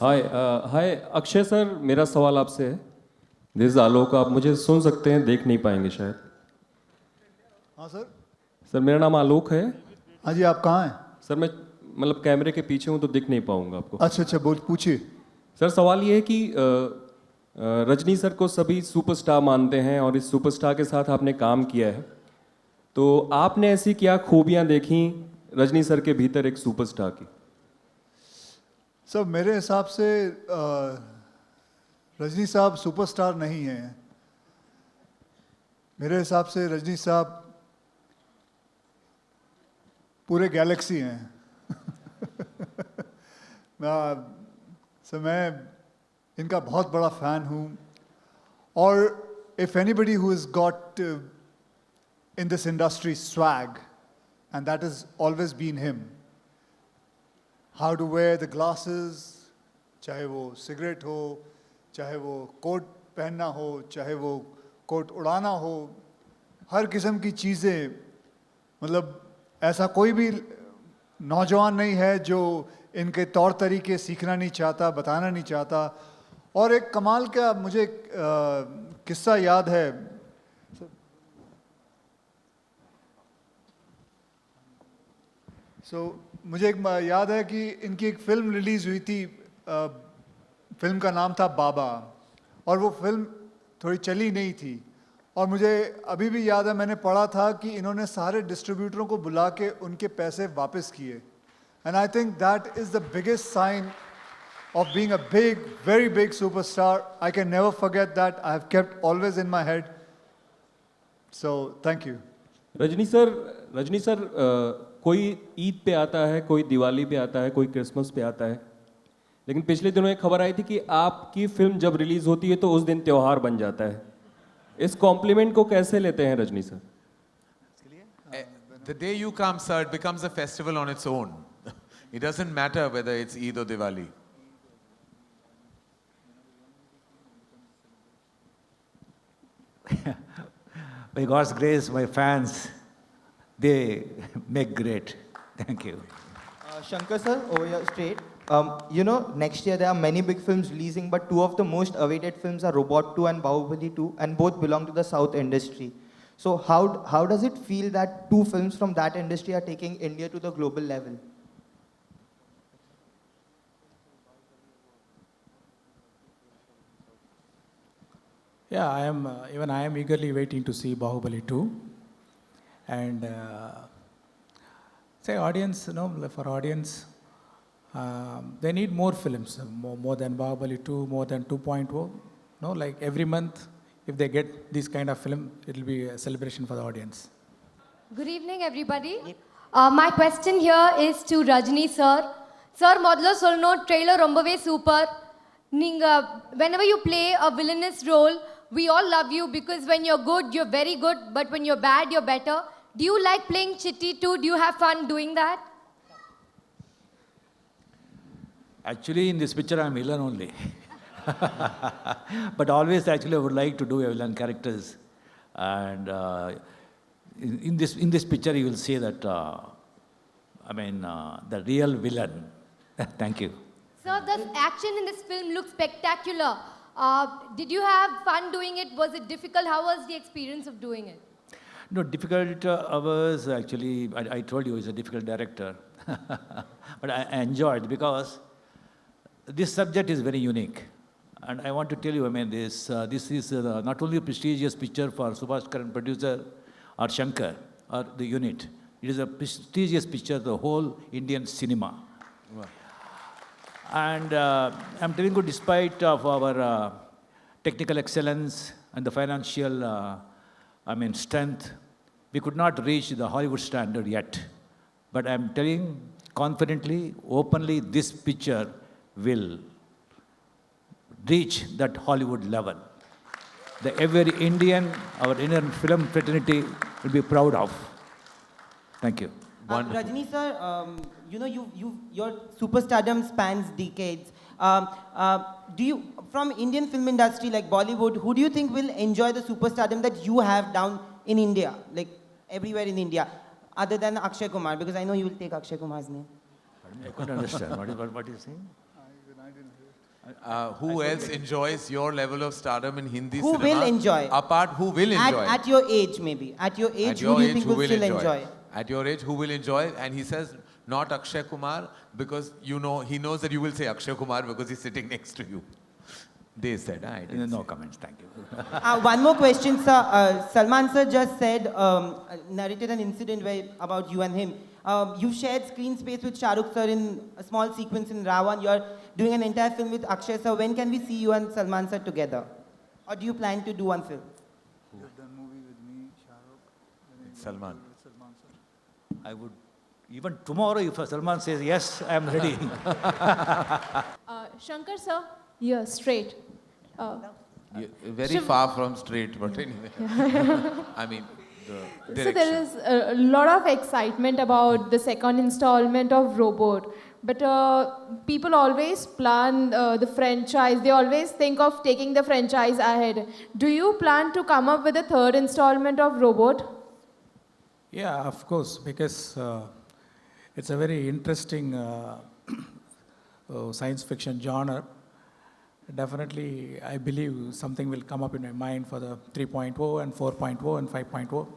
हाय हाय Akshay sir, मेरा सवाल आपसे है। दिस आलोक, आप मुझे सुन सकते हैं, देख नहीं पाएंगे शायद। हाँ सर। सर मेरा नाम आलोक है। हाँ जी, आप कहाँ हैं? सर मैं मतलब कैमरे के पीछे हूँ तो दिख नहीं पाऊंगा आपको। अच्छा अच्छा, बोल पूछिए। सर सवाल ये है कि रजनी सर को सभी सुपरस्टार मानते हैं और इस सुपरस्टार के साथ आपने काम किया है, तो आपने ऐसी क्या खूबियां देखी रजनी सर के भीतर एक सुपरस्टार की? सर मेरे हिसाब से रजनी साहब सुपरस्टार नहीं हैं। मेरे हिसाब से रजनी साहब पूरे गैलेक्सी हैं। मैं इनका बहुत बड़ा फैन हूँ। और if anybody who is got in this industry swag, and that has always been him. How to wear the glasses, चाहे वो सिगरेट हो, चाहे वो कोट पहनना हो, चाहे वो कोट उड़ाना हो, हर किस्म की चीज़ें, मतलब ऐसा कोई भी नौजवान नहीं है जो इनके तौर तरीके सीखना नहीं चाहता, बताना नहीं चाहता। और एक कमाल का मुझे किस्सा याद है। मुझे एक याद है कि इनकी एक फिल्म रिलीज हुई थी। फिल्म का नाम था बाबा, और वो फिल्म थोड़ी चली नहीं थी। और मुझे अभी भी याद है, मैंने पढ़ा था कि इन्होंने सारे डिस्ट्रीब्यूटरों को बुला के उनके पैसे वापस किए। And I think that is the biggest sign of being a big, very big superstar. I can never forget that. I have kept always in my head. So, thank you. Rajni sir कोई ईद पे आता है, कोई दिवाली पे आता है, कोई Christmas पे आता है, लेकिन पिछले दिनों एक खबर आई थी कि आपकी फिल्म जब रिलीज होती है तो उस दिन त्योहार बन जाता है। इस कॉम्प्लीमेंट को कैसे लेते हैं Rajni sir? The day you come, sir, it becomes a festival on its own. It doesn't matter whether it's Eid or Diwali. By God's grace, my fans, they make great. Thank you. Shankar sir, over here straight. Next year there are many big films releasing, but two of the most awaited films are Robot 2 and Bahubali 2, and both belong to the South industry. So how does it feel that two films from that industry are taking India to the global level? Yeah, I am eagerly waiting to see Bahubali 2. And say audience, for audience, they need more films, more than Bahubali 2, more than 2.0. Like every month, if they get this kind of film, it will be a celebration for the audience. Good evening, everybody. My question here is to Rajni sir. Sir, modlo solno trailer rombave super. Whenever you play a villainous role, we all love you because when you're good, you're very good, but when you're bad, you're better. Do you like playing Chitti too? Do you have fun doing that? Actually, in this picture, I'm villain only. But always, actually, I would like to do a villain characters. And in this picture, you will see that, the real villain. Thank you. Sir, the action in this film looks spectacular. Did you have fun doing it? Was it difficult? How was the experience of doing it? No, difficult hours, actually, I told you, he's a difficult director. But I enjoyed because this subject is very unique. And I want to tell you, this is not only a prestigious picture for Subhash Karan producer or Shankar or the unit. It is a prestigious picture, the whole Indian cinema. Wow. And I'm telling you, despite of our technical excellence and the financial strength, we could not reach the Hollywood standard yet. But I'm telling confidently, openly, this picture will reach that Hollywood level. Every Indian, our Indian film fraternity will be proud of. Thank you. Rajni sir, your superstardom spans decades. Do you, from Indian film industry like Bollywood, who do you think will enjoy the superstardom that you have down in India, like everywhere in India, other than Akshay Kumar? Because I know you will take Akshay Kumar's name. I couldn't understand. What is he saying? I didn't hear. Who else enjoys your level of stardom in Hindi Who cinema? will enjoy? Apart, who will enjoy? At your age, maybe. At your age, At who your do you age, think who will still enjoy? At your age, who will enjoy? And he says, not Akshay Kumar, because he knows that you will say Akshay Kumar because he's sitting next to you. They said, I didn't No say. comments, thank you. One more question, sir. Salman sir just said, narrated an incident about you and him. You shared screen space with Shah Rukh sir in a small sequence in Ravan. You're doing an entire film with Akshay sir. When can we see you and Salman sir together? Or do you plan to do one film? It's Salman. I would, even tomorrow, if Salman says yes, I am ready. Shankar sir, yeah, straight. Very Shiv- far from straight, but anyway. I mean, the So direction. there is a lot of excitement about the second installment of Robot, but people always plan the franchise. They always think of taking the franchise ahead. Do you plan to come up with a third installment of Robot? Yeah, of course, because it's a very interesting science fiction genre. Definitely, I believe something will come up in my mind for the 3.0 and 4.0 and 5.0.